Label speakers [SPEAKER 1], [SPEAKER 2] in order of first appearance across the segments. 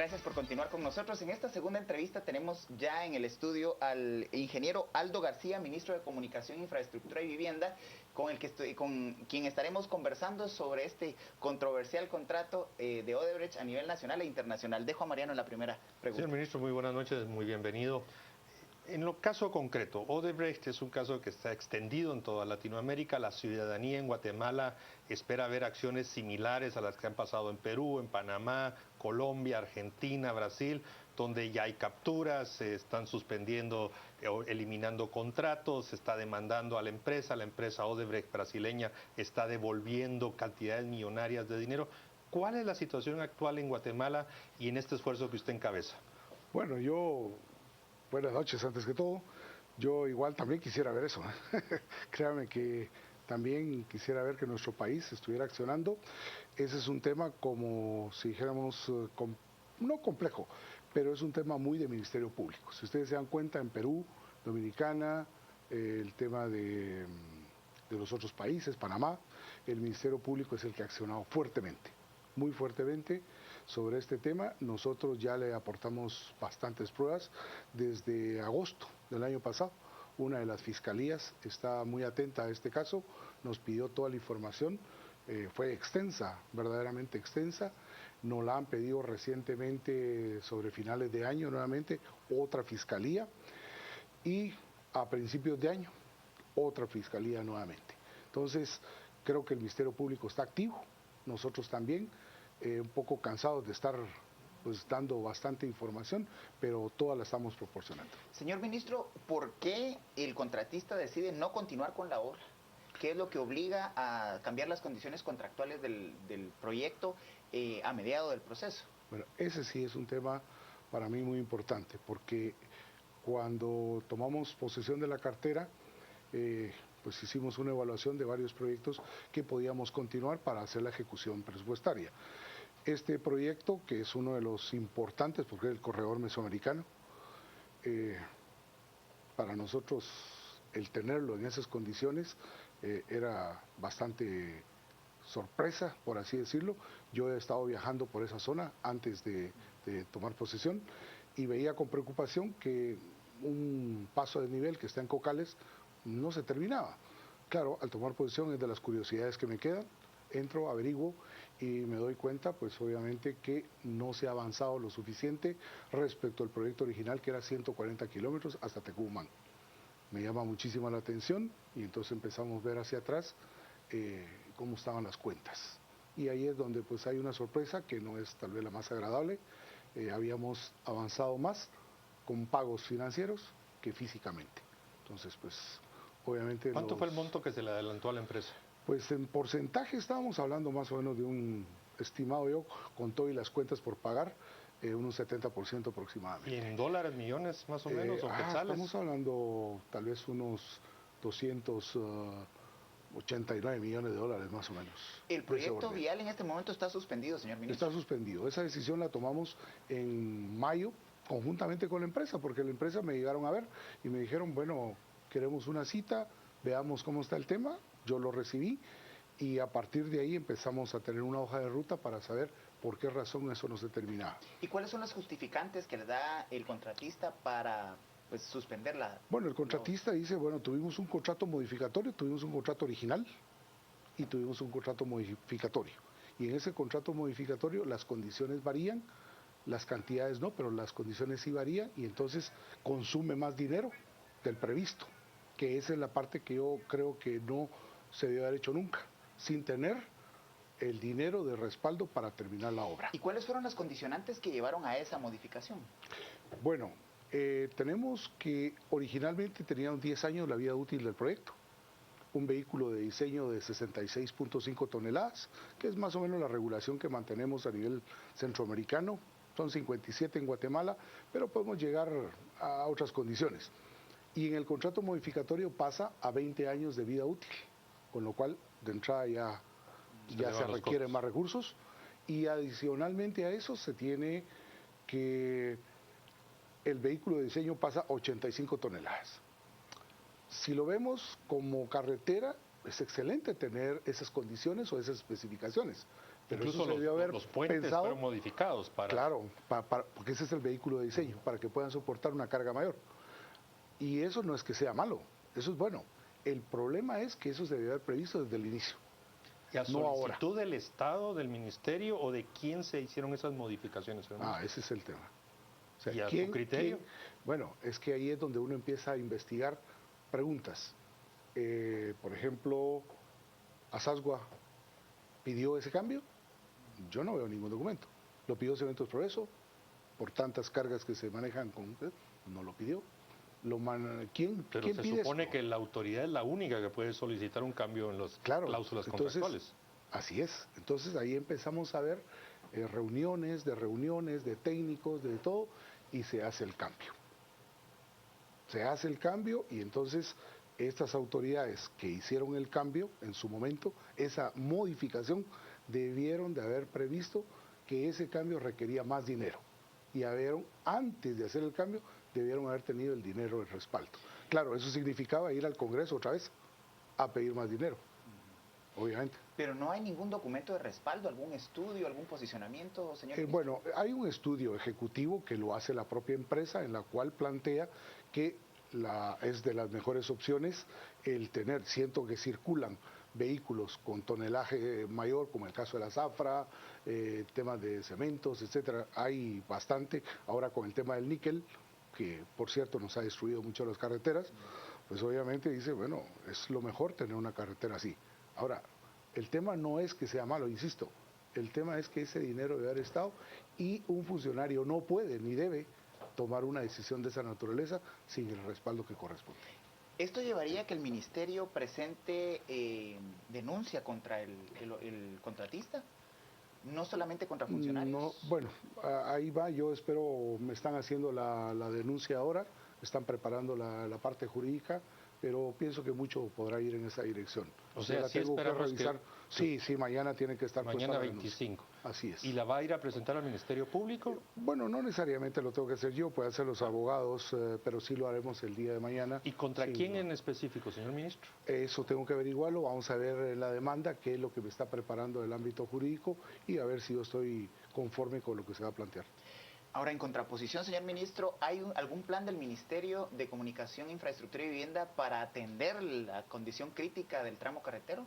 [SPEAKER 1] Gracias por continuar con nosotros. En esta segunda entrevista tenemos ya en el estudio al ingeniero Aldo García, ministro de Comunicación, Infraestructura y Vivienda, con quien estaremos conversando sobre este controversial contrato de Odebrecht a nivel nacional e internacional. Dejo a Mariano en la primera pregunta.
[SPEAKER 2] Señor ministro, muy buenas noches, muy bienvenido. En lo caso concreto, Odebrecht es un caso que está extendido en toda Latinoamérica. La ciudadanía en Guatemala espera ver acciones similares a las que han pasado en Perú, en Panamá, Colombia, Argentina, Brasil, donde ya hay capturas, se están suspendiendo o eliminando contratos, se está demandando a la empresa Odebrecht brasileña está devolviendo cantidades millonarias de dinero. ¿Cuál es la situación actual en Guatemala y en este esfuerzo que usted encabeza?
[SPEAKER 3] Bueno, buenas noches antes que todo. Yo igual también quisiera ver eso. Créame que también quisiera ver que nuestro país estuviera accionando. Ese es un tema como si dijéramos, no complejo, pero es un tema muy de Ministerio Público. Si ustedes se dan cuenta, en Perú, Dominicana, el tema de los otros países, Panamá, el Ministerio Público es el que ha accionado fuertemente, muy fuertemente sobre este tema. Nosotros ya le aportamos bastantes pruebas desde agosto del año pasado. Una de las fiscalías está muy atenta a este caso, nos pidió toda la información, fue extensa, verdaderamente extensa. Nos la han pedido recientemente sobre finales de año nuevamente otra fiscalía y a principios de año otra fiscalía nuevamente. Entonces creo que el Ministerio Público está activo, nosotros también. Un poco cansados de estar pues dando bastante información, pero toda la estamos proporcionando.
[SPEAKER 1] Señor ministro, ¿por qué el contratista decide no continuar con la obra? ¿Qué es lo que obliga a cambiar las condiciones contractuales del proyecto a mediado del proceso?
[SPEAKER 3] Bueno, ese sí es un tema para mí muy importante, porque cuando tomamos posesión de la cartera, pues hicimos una evaluación de varios proyectos que podíamos continuar para hacer la ejecución presupuestaria. Este proyecto, que es uno de los importantes porque es el corredor mesoamericano, para nosotros el tenerlo en esas condiciones era bastante sorpresa, por así decirlo. Yo he estado viajando por esa zona antes de tomar posesión y veía con preocupación que un paso de nivel que está en Cocales no se terminaba. Claro, al tomar posesión es de las curiosidades que me quedan, entro, averiguo y me doy cuenta, pues obviamente que no se ha avanzado lo suficiente respecto al proyecto original, que era 140 kilómetros hasta Tecumán. Me llama muchísimo la atención y entonces empezamos a ver hacia atrás cómo estaban las cuentas. Y ahí es donde pues hay una sorpresa que no es tal vez la más agradable. Habíamos avanzado más con pagos financieros que físicamente. Entonces pues obviamente...
[SPEAKER 2] ¿Cuánto fue el monto que se le adelantó a la empresa?
[SPEAKER 3] Pues en porcentaje estábamos hablando más o menos de un estimado, yo con todo y las cuentas por pagar, unos 70% aproximadamente.
[SPEAKER 2] ¿Y en dólares, millones más o menos, o quetzales?
[SPEAKER 3] Estamos hablando tal vez unos 289 millones de dólares más o menos.
[SPEAKER 1] El proyecto vial en este momento está suspendido, señor ministro.
[SPEAKER 3] Está suspendido. Esa decisión la tomamos en mayo conjuntamente con la empresa, porque la empresa me llegaron a ver y me dijeron, bueno, queremos una cita, veamos cómo está el tema. Yo lo recibí y a partir de ahí empezamos a tener una hoja de ruta para saber por qué razón eso no se terminaba.
[SPEAKER 1] ¿Y cuáles son las justificantes que le da el contratista para pues, suspenderla?
[SPEAKER 3] Bueno, el contratista dice, bueno, tuvimos un contrato modificatorio, tuvimos un contrato original y tuvimos un contrato modificatorio. Y en ese contrato modificatorio las condiciones varían, las cantidades no, pero las condiciones sí varían y entonces consume más dinero del previsto, que esa es la parte que yo creo que no se debe haber hecho nunca, sin tener el dinero de respaldo para terminar la obra.
[SPEAKER 1] ¿Y cuáles fueron las condicionantes que llevaron a esa modificación?
[SPEAKER 3] Bueno, tenemos que originalmente tenían 10 años la vida útil del proyecto, un vehículo de diseño de 66.5 toneladas, que es más o menos la regulación que mantenemos a nivel centroamericano, son 57 en Guatemala, pero podemos llegar a otras condiciones. Y en el contrato modificatorio pasa a 20 años de vida útil, con lo cual de entrada ya se requieren más recursos y adicionalmente a eso se tiene que el vehículo de diseño pasa a 85 toneladas. Si lo vemos como carretera, es excelente tener esas condiciones o esas especificaciones, Pero
[SPEAKER 2] Incluso
[SPEAKER 3] eso se debió haber
[SPEAKER 2] los puentes
[SPEAKER 3] pensado,
[SPEAKER 2] fueron modificados para...
[SPEAKER 3] claro, porque ese es el vehículo de diseño, para que puedan soportar una carga mayor. Y eso no es que sea malo, eso es bueno. El problema es que eso se debió haber previsto desde el inicio.
[SPEAKER 2] ¿Y a
[SPEAKER 3] no ahora.
[SPEAKER 2] solicitud del Estado, del Ministerio o de quién se hicieron esas modificaciones, señor ministro?
[SPEAKER 3] Ese es el tema. O sea,
[SPEAKER 2] ¿Y a su criterio?
[SPEAKER 3] Bueno, es que ahí es donde uno empieza a investigar preguntas. Por ejemplo, ¿Asasgua pidió ese cambio? Yo no veo ningún documento. ¿Lo pidió Cementos Progreso? Por tantas cargas que se manejan con... No lo pidió. ¿Quién
[SPEAKER 2] Pero se
[SPEAKER 3] pide
[SPEAKER 2] supone
[SPEAKER 3] esto?
[SPEAKER 2] que la autoridad es la única que puede solicitar un cambio en las cláusulas contractuales.
[SPEAKER 3] Así es. Entonces ahí empezamos a ver reuniones de técnicos, de todo, y se hace el cambio. Se hace el cambio y entonces estas autoridades que hicieron el cambio en su momento, esa modificación, debieron de haber previsto que ese cambio requería más dinero. Y antes de hacer el cambio, debieron haber tenido el dinero de respaldo. Claro, eso significaba ir al Congreso otra vez a pedir más dinero, obviamente.
[SPEAKER 1] Pero no hay ningún documento de respaldo, algún estudio, algún posicionamiento, señor ministro.
[SPEAKER 3] Bueno, hay un estudio ejecutivo que lo hace la propia empresa, en la cual plantea que es de las mejores opciones el tener, siento que circulan vehículos con tonelaje mayor, como el caso de la zafra, temas de cementos, etcétera. Hay bastante. Ahora con el tema del níquel, que por cierto nos ha destruido mucho las carreteras, pues obviamente dice, bueno, es lo mejor tener una carretera así. Ahora, el tema no es que sea malo, insisto, el tema es que ese dinero debe haber estado y un funcionario no puede ni debe tomar una decisión de esa naturaleza sin el respaldo que corresponde.
[SPEAKER 1] ¿Esto llevaría a que el ministerio presente denuncia contra el contratista? ¿No solamente contra funcionarios?
[SPEAKER 3] No, bueno, ahí va, yo espero, me están haciendo la denuncia ahora, están preparando la parte jurídica, pero pienso que mucho podrá ir en esa dirección.
[SPEAKER 2] O sea,
[SPEAKER 3] la
[SPEAKER 2] sí
[SPEAKER 3] tengo que
[SPEAKER 2] esperamos
[SPEAKER 3] revisar. Sí, mañana tiene que estar
[SPEAKER 2] mañana
[SPEAKER 3] puesta la
[SPEAKER 2] 25.
[SPEAKER 3] denuncia. Así es.
[SPEAKER 2] ¿Y la va a ir a presentar al Ministerio Público?
[SPEAKER 3] Bueno, no necesariamente lo tengo que hacer yo, pueden hacer los abogados, pero sí lo haremos el día de mañana.
[SPEAKER 2] ¿Y contra
[SPEAKER 3] Sí,
[SPEAKER 2] quién en específico, señor ministro?
[SPEAKER 3] Eso tengo que averiguarlo, vamos a ver la demanda, qué es lo que me está preparando el ámbito jurídico y a ver si yo estoy conforme con lo que se va a plantear.
[SPEAKER 1] Ahora, en contraposición, señor ministro, ¿hay algún plan del Ministerio de Comunicación, Infraestructura y Vivienda para atender la condición crítica del tramo carretero?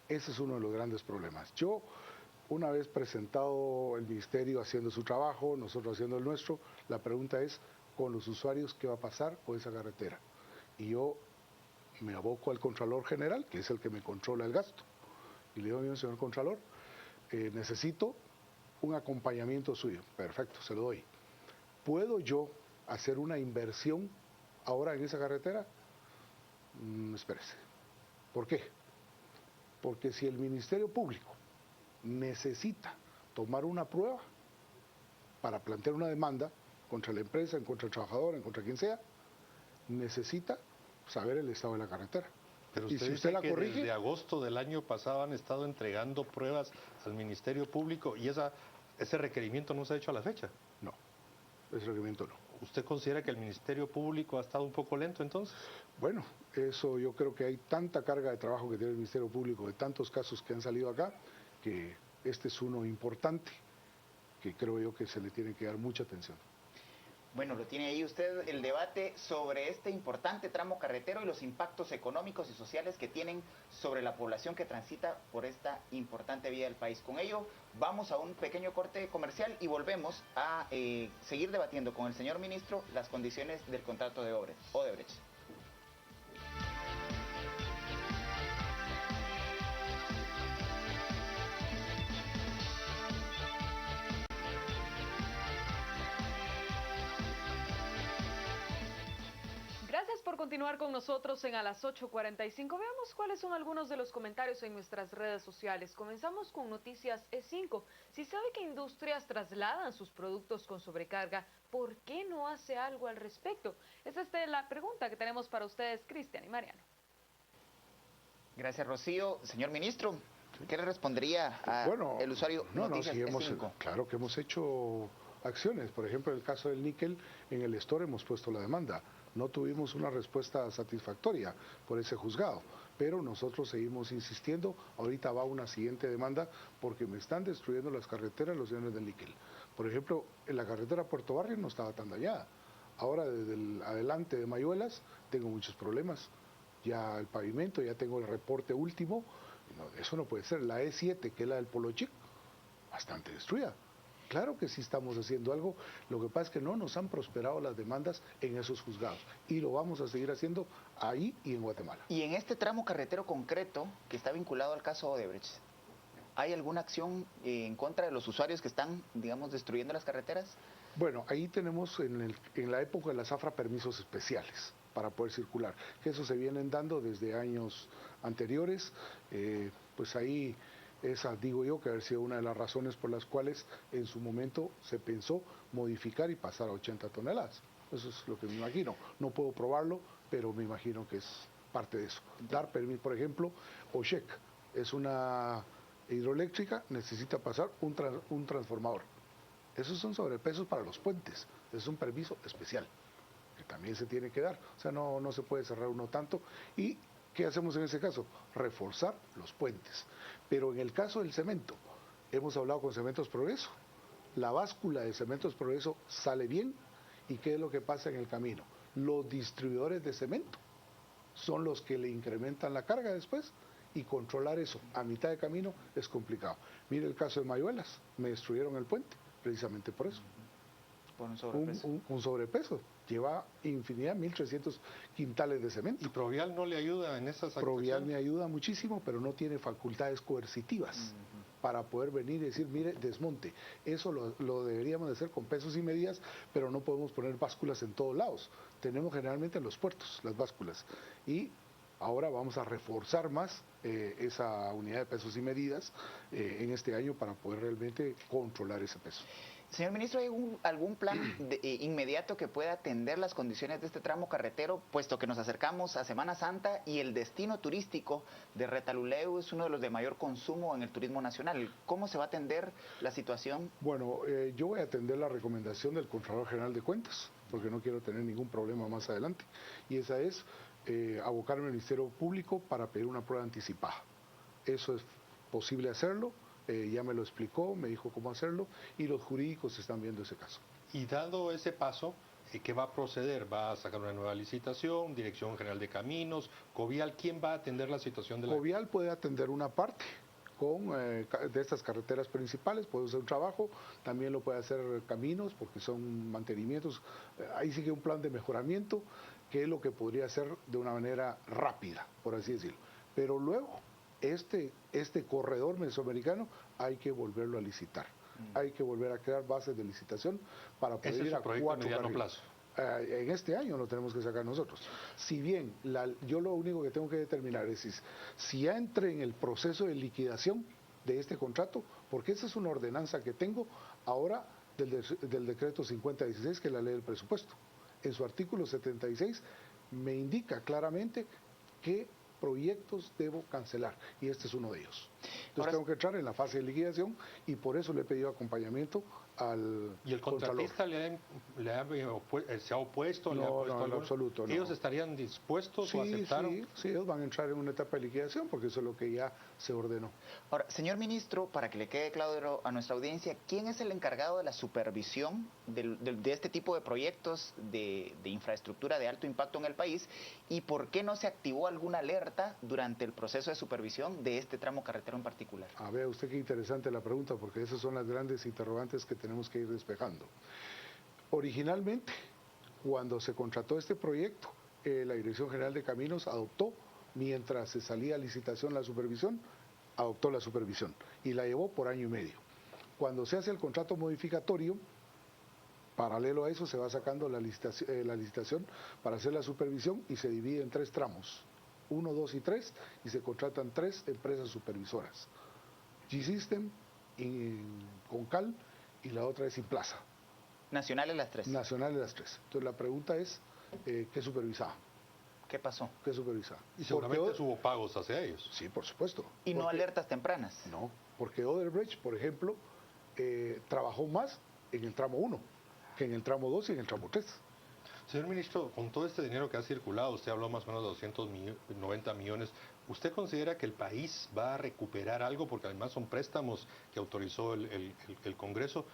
[SPEAKER 3] Ese es uno de los grandes problemas. Yo, una vez presentado el Ministerio haciendo su trabajo, nosotros haciendo el nuestro, la pregunta es, con los usuarios, ¿qué va a pasar con esa carretera? Y yo me aboco al Contralor General, que es el que me controla el gasto. Y le digo, señor Contralor, necesito un acompañamiento suyo. Perfecto, se lo doy. ¿Puedo yo hacer una inversión ahora en esa carretera? Espérese. ¿Por qué? Porque si el Ministerio Público necesita tomar una prueba para plantear una demanda contra la empresa, en contra del trabajador, en contra de quien sea, necesita saber el estado de la carretera.
[SPEAKER 2] Pero
[SPEAKER 3] y
[SPEAKER 2] usted
[SPEAKER 3] si
[SPEAKER 2] dice
[SPEAKER 3] usted la
[SPEAKER 2] que
[SPEAKER 3] corrige,
[SPEAKER 2] desde agosto del año pasado han estado entregando pruebas al Ministerio Público y ese requerimiento no se ha hecho a la fecha.
[SPEAKER 3] no, ese requerimiento no.
[SPEAKER 2] ¿Usted considera que el Ministerio Público ha estado un poco lento entonces?
[SPEAKER 3] Bueno, eso yo creo que hay tanta carga de trabajo que tiene el Ministerio Público, de tantos casos que han salido acá, que este es uno importante, que creo yo que se le tiene que dar mucha atención.
[SPEAKER 1] Bueno, lo tiene ahí usted el debate sobre este importante tramo carretero y los impactos económicos y sociales que tienen sobre la población que transita por esta importante vía del país. Con ello, vamos a un pequeño corte comercial y volvemos a seguir debatiendo con el señor ministro las condiciones del contrato de Odebrecht.
[SPEAKER 4] Gracias por continuar con nosotros en A las 8:45. Veamos cuáles son algunos de los comentarios en nuestras redes sociales. Comenzamos con Noticias E5. Si sabe que industrias trasladan sus productos con sobrecarga, ¿por qué no hace algo al respecto? Esa es la pregunta que tenemos para ustedes, Cristian y Mariano.
[SPEAKER 1] Gracias, Rocío. Señor ministro, ¿qué le respondería al usuario Noticias E5?
[SPEAKER 3] Claro que hemos hecho acciones. Por ejemplo, en el caso del níquel, en el store hemos puesto la demanda. No tuvimos una respuesta satisfactoria por ese juzgado. pero nosotros seguimos insistiendo. Ahorita va una siguiente demanda porque me están destruyendo las carreteras los señores del níquel. Por ejemplo, en la carretera Puerto Barrio no estaba tan dañada. Ahora desde el adelante de Mayuelas tengo muchos problemas. Ya el pavimento, ya tengo el reporte último. No, eso no puede ser. La E7, que es la del Polo Chic, bastante destruida. Claro que sí estamos haciendo algo, lo que pasa es que no nos han prosperado las demandas en esos juzgados y lo vamos a seguir haciendo ahí y en Guatemala.
[SPEAKER 1] Y en este tramo carretero concreto que está vinculado al caso Odebrecht, ¿hay alguna acción en contra de los usuarios que están, digamos, destruyendo las carreteras?
[SPEAKER 3] Bueno, ahí tenemos en la época de la zafra permisos especiales para poder circular, que eso se vienen dando desde años anteriores, pues ahí esa digo yo que haber sido una de las razones por las cuales en su momento se pensó modificar y pasar a 80 toneladas. Eso es lo que me imagino. No puedo probarlo, pero me imagino que es parte de eso. Dar permiso, por ejemplo, OSHEC es una hidroeléctrica, necesita pasar un transformador. Esos son sobrepesos para los puentes. Es un permiso especial que también se tiene que dar. O sea, no se puede cerrar uno tanto. ¿Y qué hacemos en ese caso? Reforzar los puentes. Pero en el caso del cemento, hemos hablado con Cementos Progreso. La báscula de Cementos Progreso sale bien. ¿Y qué es lo que pasa en el camino? Los distribuidores de cemento son los que le incrementan la carga después. Y controlar eso a mitad de camino es complicado. Mire el caso de Mayuelas. Me destruyeron el puente precisamente por eso.
[SPEAKER 1] Por un sobrepeso.
[SPEAKER 3] Un sobrepeso. Lleva infinidad, 1.300 quintales de cemento.
[SPEAKER 2] ¿Y Provial no le ayuda en esas acciones?
[SPEAKER 3] Provial me ayuda muchísimo, pero no tiene facultades coercitivas para poder venir y decir, mire, desmonte. Eso lo deberíamos de hacer con pesos y medidas, pero no podemos poner básculas en todos lados. Tenemos generalmente en los puertos las básculas. Y ahora vamos a reforzar más esa unidad de pesos y medidas en este año para poder realmente controlar ese peso.
[SPEAKER 1] Señor ministro, ¿hay algún plan inmediato que pueda atender las condiciones de este tramo carretero, puesto que nos acercamos a Semana Santa y el destino turístico de Retalhuleu es uno de los de mayor consumo en el turismo nacional? ¿Cómo se va a atender la situación?
[SPEAKER 3] Bueno, yo voy a atender la recomendación del Contralor General de Cuentas, porque no quiero tener ningún problema más adelante, y esa es abocarme al Ministerio Público para pedir una prueba anticipada. Eso es posible hacerlo. Ya me lo explicó, me dijo cómo hacerlo y los jurídicos están viendo ese caso.
[SPEAKER 2] Y dado ese paso, ¿qué va a proceder? ¿Va a sacar una nueva licitación? ¿Dirección General de Caminos? ¿Covial? ¿Quién va a atender la situación de la...?
[SPEAKER 3] Covial puede atender una parte de estas carreteras principales, puede hacer un trabajo, también lo puede hacer Caminos porque son mantenimientos, ahí sigue un plan de mejoramiento que es lo que podría hacer de una manera rápida, por así decirlo. Pero luego este corredor mesoamericano hay que volverlo a licitar. Hay que volver a crear bases de licitación para poder ir a 4 carriles. En este año lo tenemos que sacar nosotros. Si bien yo lo único que tengo que determinar es si ya entré en el proceso de liquidación de este contrato, porque esa es una ordenanza que tengo ahora del decreto 5016, que es la ley del presupuesto. En su artículo 76 me indica claramente que proyectos debo cancelar y este es uno de ellos. Entonces tengo que entrar en la fase de liquidación y por eso le he pedido acompañamiento al
[SPEAKER 2] ¿Y el contratista se ha opuesto?
[SPEAKER 3] No, en absoluto.
[SPEAKER 2] ¿Ellos estarían dispuestos o aceptaron?
[SPEAKER 3] Sí, ellos van a entrar en una etapa de liquidación porque eso es lo que ya se ordenó.
[SPEAKER 1] Ahora, señor ministro, para que le quede claro a nuestra audiencia, ¿quién es el encargado de la supervisión de este tipo de proyectos de infraestructura de alto impacto en el país y por qué no se activó alguna alerta durante el proceso de supervisión de este tramo carretero en particular?
[SPEAKER 3] A ver, usted qué interesante la pregunta porque esas son las grandes interrogantes que tenemos que ir despejando. Originalmente, cuando se contrató este proyecto, la Dirección General de Caminos adoptó, mientras se salía a licitación la supervisión, adoptó la supervisión y la llevó por año y medio. Cuando se hace el contrato modificatorio, paralelo a eso se va sacando la licitación para hacer la supervisión y se divide en 3 tramos, 1, 2 y 3, y se contratan 3 empresas supervisoras. G-System, Concal y la otra es Implaza.
[SPEAKER 1] Nacionales las 3.
[SPEAKER 3] Nacionales las 3. Entonces la pregunta es, ¿qué supervisaba?
[SPEAKER 1] ¿Qué pasó?
[SPEAKER 3] ¿Qué supervisaba?
[SPEAKER 2] Y seguramente hubo pagos hacia ellos.
[SPEAKER 3] Sí, por supuesto.
[SPEAKER 1] ¿Y no alertas tempranas?
[SPEAKER 3] No, porque Odebrecht, por ejemplo, trabajó más en el tramo 1 que en el tramo 2 y en el tramo 3.
[SPEAKER 2] Señor ministro, con todo este dinero que ha circulado, usted habló más o menos de 290 millones ¿Usted considera que el país va a recuperar algo? Porque además son préstamos que autorizó el Congreso.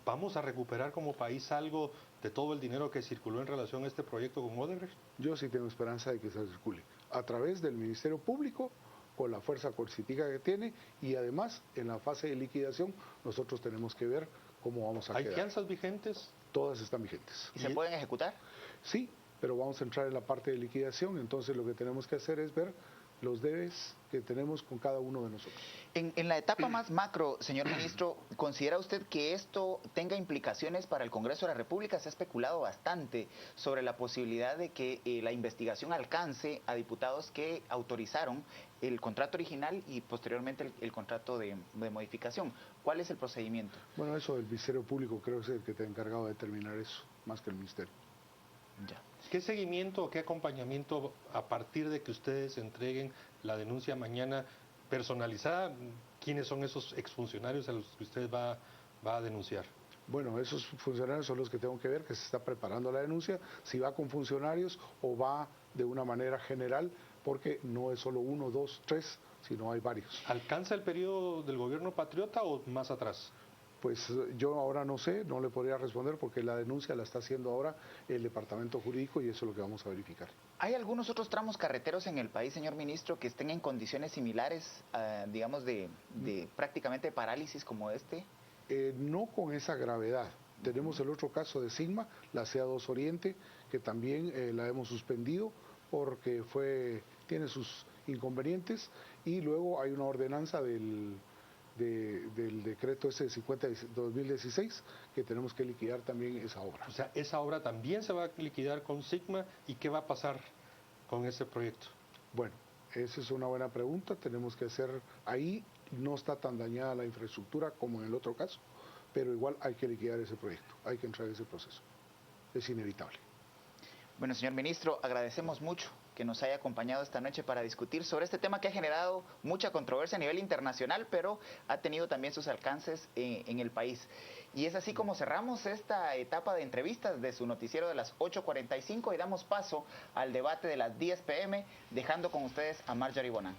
[SPEAKER 2] ¿Vamos a recuperar como país algo de todo el dinero que circuló en relación a este proyecto con Odebrecht?
[SPEAKER 3] Yo sí tengo esperanza de que se circule a través del Ministerio Público, con la fuerza coercitiva que tiene, y además en la fase de liquidación nosotros tenemos que ver cómo vamos a
[SPEAKER 2] ¿Hay
[SPEAKER 3] quedar.
[SPEAKER 2] fianzas vigentes?
[SPEAKER 3] Todas están vigentes.
[SPEAKER 1] ¿Y se pueden ejecutar?
[SPEAKER 3] Sí, pero vamos a entrar en la parte de liquidación, entonces lo que tenemos que hacer es ver los debes que tenemos con cada uno de nosotros.
[SPEAKER 1] En la etapa más macro, señor ministro, ¿considera usted que esto tenga implicaciones para el Congreso de la República? Se ha especulado bastante sobre la posibilidad de que la investigación alcance a diputados que autorizaron el contrato original y posteriormente el contrato de modificación. ¿Cuál es el procedimiento?
[SPEAKER 3] Bueno, eso del Ministerio Público creo que es el que está encargado de determinar eso, más que el Ministerio.
[SPEAKER 1] Ya.
[SPEAKER 2] ¿Qué seguimiento o qué acompañamiento a partir de que ustedes entreguen la denuncia mañana personalizada? ¿Quiénes son esos exfuncionarios a los que usted va a denunciar?
[SPEAKER 3] Bueno, esos funcionarios son los que tengo que ver, que se está preparando la denuncia, si va con funcionarios o va de una manera general, porque no es solo uno, dos, tres, sino hay varios.
[SPEAKER 2] ¿Alcanza el periodo del gobierno patriota o más atrás?
[SPEAKER 3] Pues yo ahora no sé, no le podría responder porque la denuncia la está haciendo ahora el Departamento Jurídico y eso es lo que vamos a verificar.
[SPEAKER 1] ¿Hay algunos otros tramos carreteros en el país, señor ministro, que estén en condiciones similares, digamos, de prácticamente parálisis como este?
[SPEAKER 3] No con esa gravedad. Tenemos el otro caso de Sigma, la CA2 Oriente, que también la hemos suspendido porque tiene sus inconvenientes, y luego hay una ordenanza del decreto ese de 50 de 2016 que tenemos que liquidar también esa obra.
[SPEAKER 2] O sea, esa obra también se va a liquidar con Sigma, ¿y qué va a pasar con ese proyecto?
[SPEAKER 3] Bueno, esa es una buena pregunta, tenemos que hacer ahí, no está tan dañada la infraestructura como en el otro caso, pero igual hay que liquidar ese proyecto, hay que entrar en ese proceso, es inevitable.
[SPEAKER 1] Bueno, señor ministro, agradecemos mucho que nos haya acompañado esta noche para discutir sobre este tema que ha generado mucha controversia a nivel internacional, pero ha tenido también sus alcances en el país. Y es así como cerramos esta etapa de entrevistas de su noticiero de las 8:45 y damos paso al debate de las 10 p.m., dejando con ustedes a Marjorie Bonan.